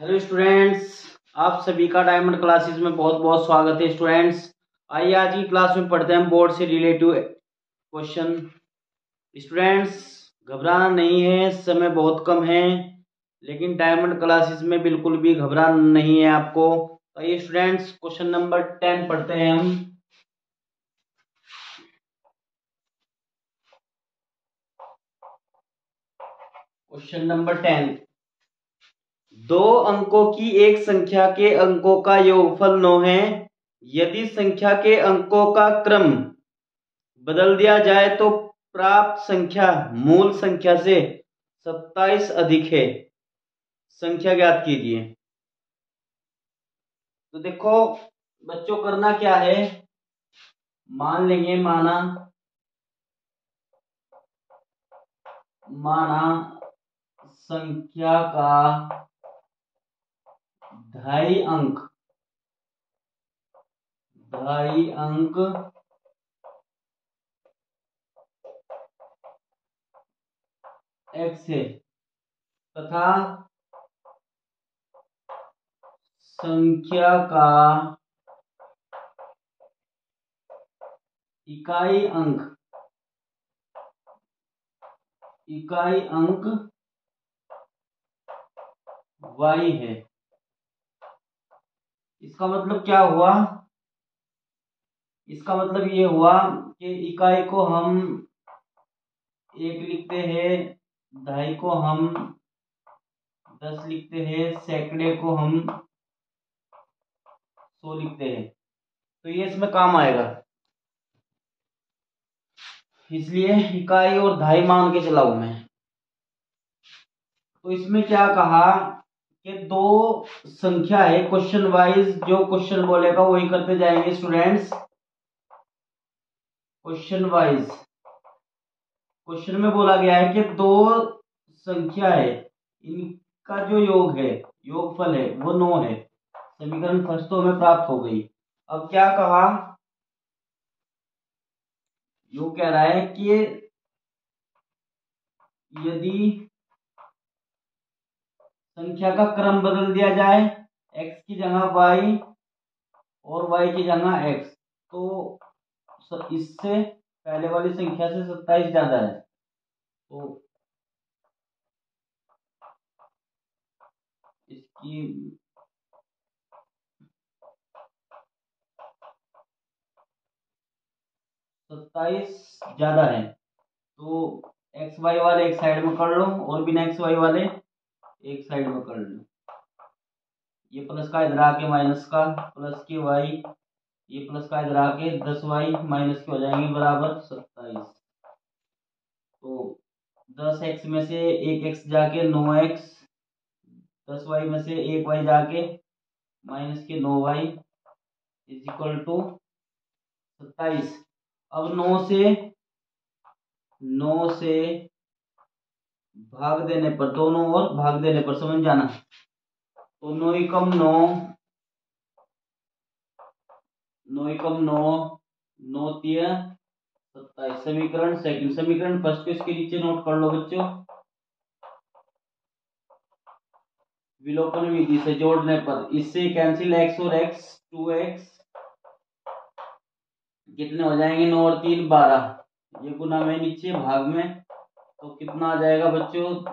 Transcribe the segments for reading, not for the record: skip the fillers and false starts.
Hello students, आप सभी का डायमंड क्लासेस में बहुत बहुत स्वागत है। स्टूडेंट्स, आइए आज की क्लास में पढ़ते हैं बोर्ड से रिलेटिव क्वेश्चन। स्टूडेंट्स, घबराना नहीं है, समय बहुत कम है, लेकिन डायमंड क्लासेस में बिल्कुल भी घबराना नहीं है आपको। आइए स्टूडेंट्स, क्वेश्चन नंबर 10 पढ़ते हैं हम। क्वेश्चन नंबर 10, दो अंकों की एक संख्या के अंकों का योगफल 9 है। यदि संख्या के अंकों का क्रम बदल दिया जाए तो प्राप्त संख्या मूल संख्या से 27 अधिक है। संख्या ज्ञात कीजिए। तो देखो बच्चों, करना क्या है, मान लेंगे माना संख्या का 2.5 अंक x है तथा संख्या का इकाई अंक y है। इसका मतलब क्या हुआ? इसका मतलब ये हुआ कि इकाई को हम 1 लिखते हैं, दहाई को हम 10 लिखते हैं, सैकड़े को हम 100 लिखते हैं। तो ये इसमें काम आएगा, इसलिए इकाई और दहाई मान के चलाऊ मैं। तो इसमें क्या कहा कि दो संख्या है, क्वेश्चन वाइज जो क्वेश्चन बोलेगा वही करते जाएंगे स्टूडेंट्स। क्वेश्चन वाइज क्वेश्चन में बोला गया है कि दो संख्या है, इनका जो योगफल है वो 9 है। समीकरण फर्स्ट तो हमें प्राप्त हो गई। अब क्या कहा, यो कह रहा है कि यदि संख्या का क्रम बदल दिया जाए, x की जगह y और y की जगह x, तो इससे पहले वाली संख्या से 27 ज्यादा है। तो इसकी 27 ज्यादा है, तो एक्स वाई वाले एक साइड में कर लो और बिना एक्स वाई वाले एक साइड में कर लो। ये प्लस का इधर आके माइनस का, प्लस के वाई, ये प्लस का इधर आके 10y माइनस के हो जाएंगे बराबर 27। तो 10x में से एक x जाके 9x, 10y में से एक y जाके माइनस के 9y इज इक्वल टू 27। अब 9 से भाग देने पर, दोनों ओर भाग देने पर समझ जाना, तो 9 एकम 9, 9 एकम 9, 9 तिया 27। समीकरण सेकंड, समीकरण फर्स्ट को इसके नीचे नोट कर लो बच्चों। विलोपन विधि से जोड़ने पर इससे कैंसिल x और x, 2x कितने हो जाएंगे, 9 और 3 12। ये गुना में नीचे भाग में, तो कितना आ जाएगा बच्चों,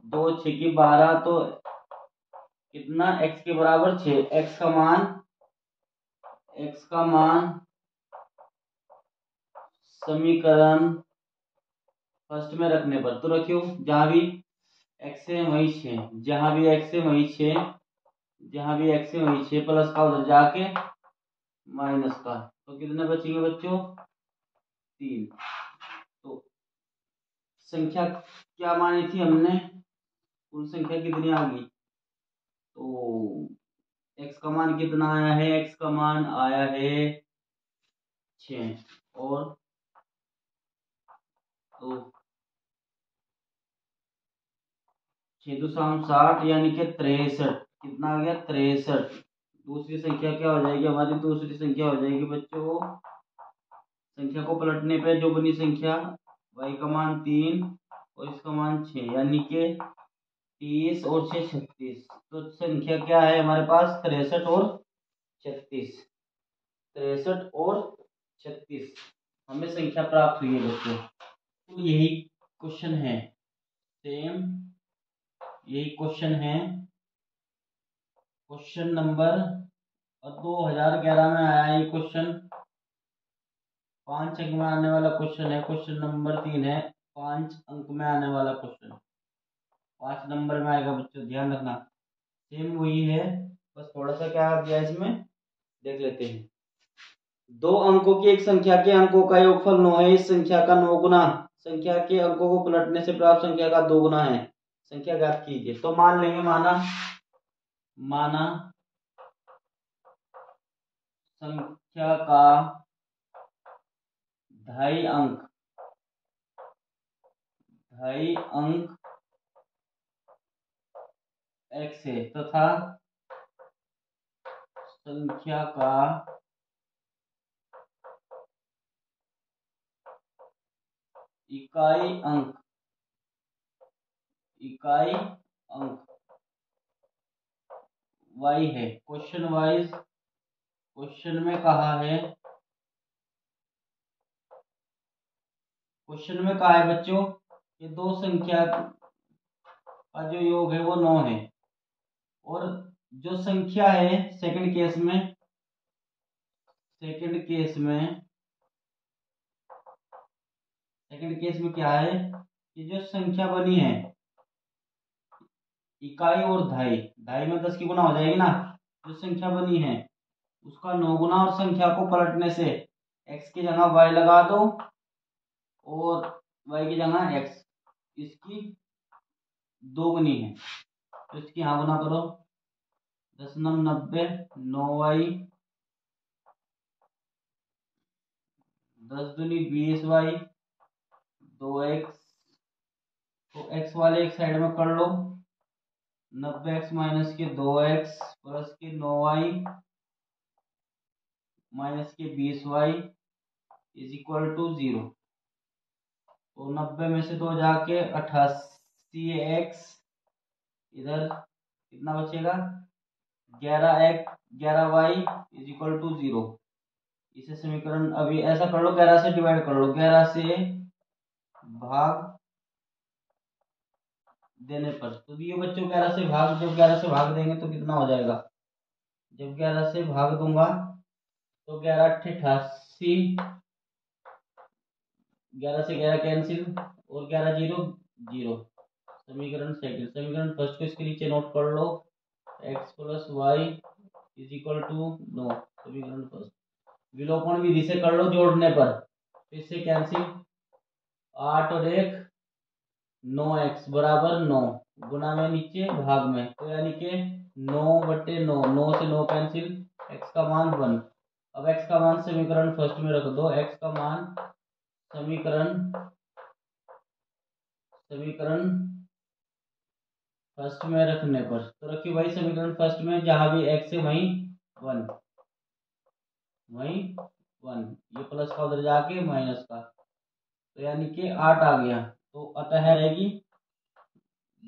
2 6 की 12, तो कितना x के बराबर 6। x का मान समीकरण फर्स्ट में रखने पर, तो रखियो जहां भी x है वही 6, जहां भी x है वही 6, जहां भी x है वही 6, प्लस का उधर जाके माइनस का, तो कितने बचेंगे बच्चों, 3। तो संख्या क्या मानी थी हमने, कुल संख्या कितनी आ गई, तो x का मान कितना आया है, x का मान आया है 6, और तो 6 2 60 यानी कि 63। कितना आ गया, 63। दूसरी संख्या क्या हो जाएगी हमारी, दूसरी संख्या हो जाएगी बच्चों, संख्या को पलटने पे जो बनी संख्या y का मान 3 और इसका मान 6, यानी कि 30 और 6 36। तो संख्या क्या है हमारे पास? 63 और 36। 63 और 36 हमें संख्या प्राप्त हुई है बच्चों। तो यही क्वेश्चन है, सेम यही क्वेश्चन है। क्वेश्चन नंबर 2011 में आया ये क्वेश्चन, 5 अंक में आने वाला क्वेश्चन है। क्वेश्चन नंबर 3 है, 5 अंक में आने वाला क्वेश्चन, 5 नंबर में आएगा बच्चों, ध्यान रखना। सेम वही है, बस थोड़ा सा क्या दिया इसमें देख लेते हैं। 2 अंकों की एक संख्या के अंकों का योगफल 9 है। इस संख्या का 9 गुना संख्या के अंकों को पलटने से प्राप्त संख्या का 2 गुना है। संख्या ज्ञात कीजिए। तो मान लेंगे, माना संख्या का 2.5 अंक x है तथा संख्या का इकाई अंक y है। क्वेश्चन में कहा है बच्चों कि दो संख्या का जो योग है वो 9 है, और जो संख्या है सेकंड केस में क्या है कि जो संख्या बनी है इकाई और ढाई में 10 की गुना हो जाएगी ना। जो संख्या बनी है उसका 9 गुना, और संख्या को पलटने से x की जगह y लगा दो और y की जगह x, इसकी 2 गुनी है तो इसकी यहाँ गुना करो। 10 9 90, 9y, 10 दूनी 20y, 2x। तो x वाले एक साइड में कर लो, 90x माइनस के 2x प्लस के 9y माइनस के 20y इज इक्वल टू 0। तो 90 में से 2 जाके 88x, इधर कितना बचेगा 11y इज इक्वल टू 0। इसे समीकरण अभी ऐसा कर लो, 11 से डिवाइड कर लो, 11 से भाग देने पर। तो ये बच्चों 11 से भाग, जब 11 से भाग देंगे तो कितना हो जाएगा? जब 11 से भाग दूंगा तो 11 88, 11 से 11 कैंसिल और 11 0 0। समीकरण सेकंड, समीकरण फर्स्ट को इसके नीचे नोट कर लो, x plus y is equal to 9। समीकरण फर्स्ट विलोपन विधि से कर लो जोड़ने पर, तो इससे कैंसिल, 8 और 1 9x बराबर 9, गुना में नीचे भाग में, तो यानी कि 9/9, 9 से 9 कैंसिल, x का मान 1। अब x का मान समीकरण फर्स्ट में रख दो, x का मान समीकरण फर्स्ट में रखने पर, तो रखिए भाई समीकरण फर्स्ट में, जहां भी x है वहीं 1, ये प्लस का उधर जाके माइनस का, तो यानी कि 8 आ गया। तो अतः रहेगी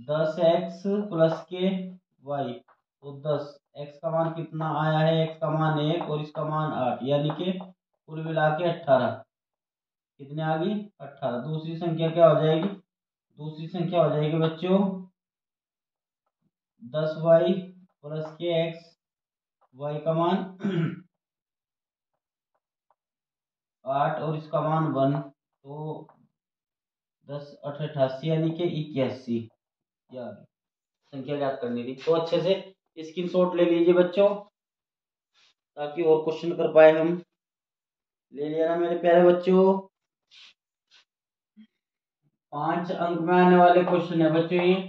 10x प्लस के y, तो 10, x का मान कितना आया है? x का मान 1 और इसका मान 8, यानी कि कुल मिला के 18। कितने आ गई? 18। दूसरी संख्या क्या हो जाएगी? दूसरी संख्या हो जाएगी बच्चों 10y प्लस के x, y का मान 8 और इसका मान 1, तो 10 8 88 यानी कि 81। या संख्या ज्ञात करनी थी, तो अच्छे से स्क्रीनशॉट ले लीजिए बच्चों ताकि और क्वेश्चन कर पाए हम। ले लिया ना मेरे प्यारे बच्चों? 5 अंक में आने वाले क्वेश्चन है बच्चों ये।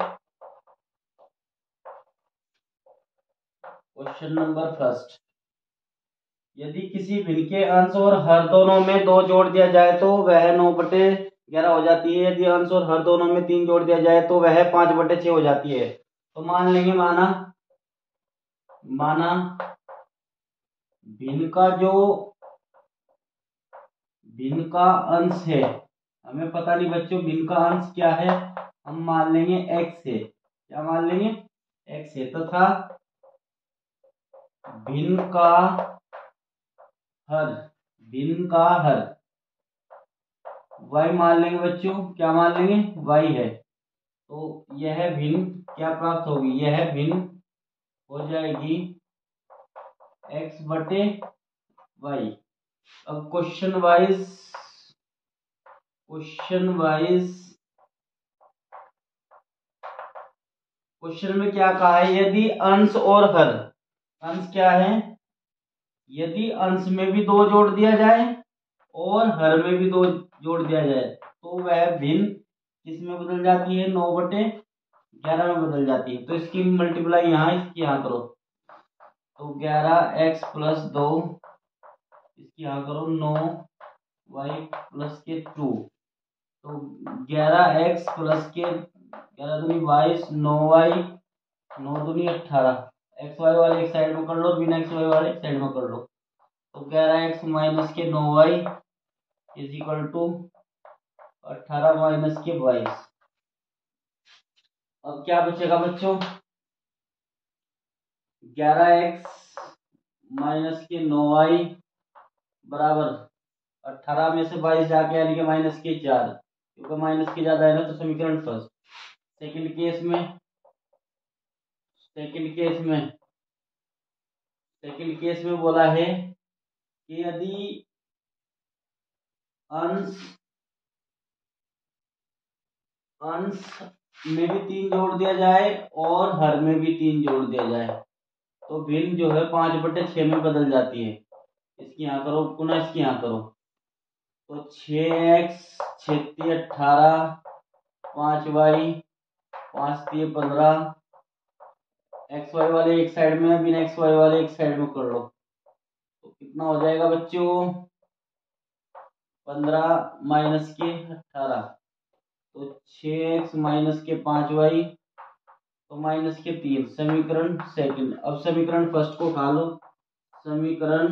क्वेश्चन नंबर फर्स्ट, यदि किसी भिन्न के अंश और हर दोनों में 2 जोड़ दिया जाए तो वह 9/11 हो जाती है। यदि अंश और हर दोनों में 3 जोड़ दिया जाए तो वह 5/6 हो जाती है। तो मान लेंगे, माना भिन्न का अंश है, हमें पता नहीं बच्चों भिन्न का अंश क्या है, हम मान लेंगे x है। क्या मान लेंगे, x है तथा भिन्न का हर y मान लेंगे बच्चों। क्या मान लेंगे, y है। तो यह भिन्न क्या प्राप्त होगी, यह भिन्न हो जाएगी x बटे y। अब क्वेश्चन में क्या कहा है, यदि अंश और हर, अंश क्या है, यदि अंश में भी 2 जोड़ दिया जाए और हर में भी 2 जोड़ दिया जाए तो वह भिन्न किस में बदल जाती है, 9/11 में बदल जाती है। तो इसकी मल्टीप्लाई यहाँ इसकी यहाँ करो, तो 11x + 2, इसकी यहाँ करो 9y + 2। तो 11x + 11 दूनी 22, 9y 9 दूनी 18। एक्स वाई वाले एक साइड में कर लो, बिना एक्स वाई वाले एक साइड में कर लो। तो 11x - 9y = 18 - 22। अब क्या बचेगा बच्चों, 11x - 9y बराबर 18 में से 22 जाके यानी कि -4, क्योंकि माइनस के ज्यादा है ना। तो समीकरण फर्स्ट। सेकंड केस में बोला है कि यदि अंश में भी 3 जोड़ दिया जाए और हर में भी 3 जोड़ दिया जाए तो भिन्न जो है 5/6 में बदल जाती है। इसकी यहाँ करो, पुनः इसकी यहाँ करो, तो 6x 6 × 18, 5y 5 × 15। एक्स वाई वाले एक साइड में, बिना एक्स वाई वाले एक साइड में कर लो। तो कितना हो जाएगा बच्चों, 15 - 18, तो 6x - 5y तो -3। समीकरण सेकंड। अब समीकरण फर्स्ट को उठा लो, समीकरण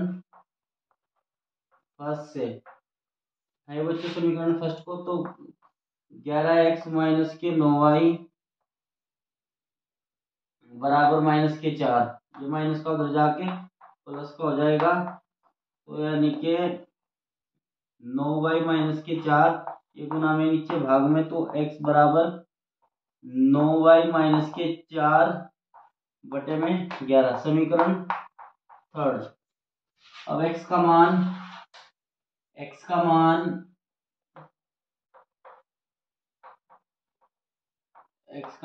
फर्स्ट से है बच्चों, समीकरण फर्स्ट को। तो 11x - 9y बराबर -4, ये माइनस का उधर जाके प्लस का हो जाएगा। तो यानी कि 9y - 4 ये गुना में नीचे भाग में, तो x बराबर 9y - 4 बटे में 11। समीकरण थर्ड। अब x का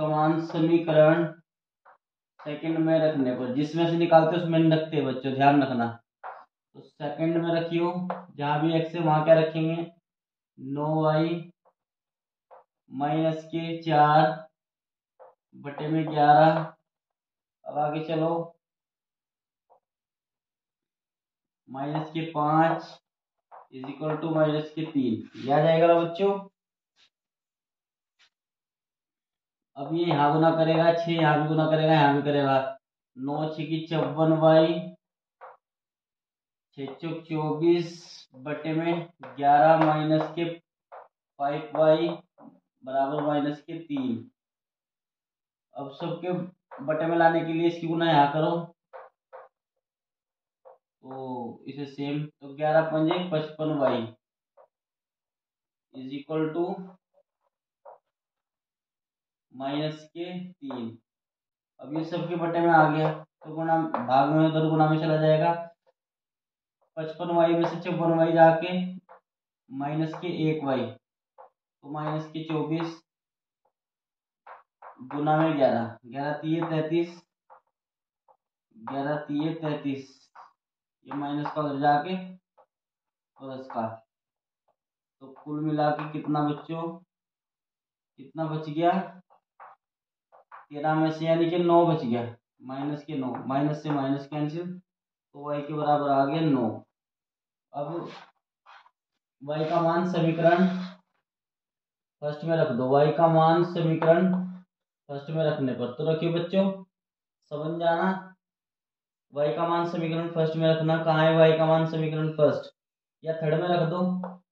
मान समीकरण सेकंड में रखने पर, जिसमें से निकालते उसमें नहीं रखते बच्चों, ध्यान रखना। तो सेकंड में रखियो, जहां भी x है वहां क्या रखेंगे, 9y - 4 बटे में 11। अब आगे चलो, -5 = -3, याद आएगा ना बच्चों। अब ये यहाँ गुना करेगा, 6 यहाँ भी गुना करेगा, यहाँ भी करेगा। 9 × 6 = 54y, 6 × 24 बटे में 11 - 5y बराबर -3। अब सबके बटे में लाने के लिए इसकी गुना यहाँ करो, तो इसे सेम। तो 11 × 5 = 55y = -3। अब ये सबके बटे में आ गया, तो गुना भाग में उधर गुना में चला जाएगा। 55y में से 54y जाके -1y, तो -24 गुना में 11, 11 × 3 = 33, 11 × 3 = 33, ये माइनस का उधर जाके प्लस का। तो कुल मिला के कितना बच्चों, कितना बच गया, 13 में से यानी कि 9 बच गया, -9, माइनस से माइनस कैंसिल, तो y के बराबर आ गया 9। अब y का मान समीकरण फर्स्ट में रख दो, y का मान समीकरण फर्स्ट में रखने पर, तो रखियो बच्चों, समझ जाना। y का मान समीकरण फर्स्ट में रखना, कहाँ है y का मान समीकरण फर्स्ट, या थर्ड में रख दो,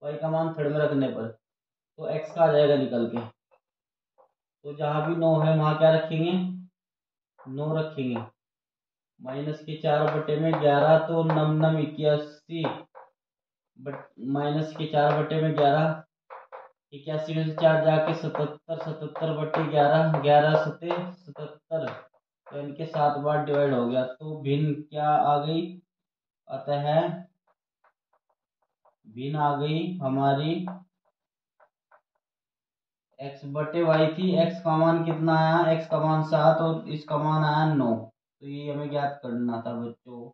y का मान थर्ड में रखने पर तो x का आ जाएगा निकल के। तो जहां भी 9 है वहां क्या रखेंगे, 9 रखेंगे। माइनस के 4/11 तो नम नम 81, बट माइनस के 4/11, 81 में से 4 जाके 77, 77/11, 11 सते 77, तो इनके 7 बार डिवाइड हो गया। तो भिन्न क्या आ गई, अतः भिन्न आ गई हमारी x/y थी। x का मान कितना आया, x का मान 7 और इसका मान आया 9। तो ये हमें ज्ञात करना था बच्चों।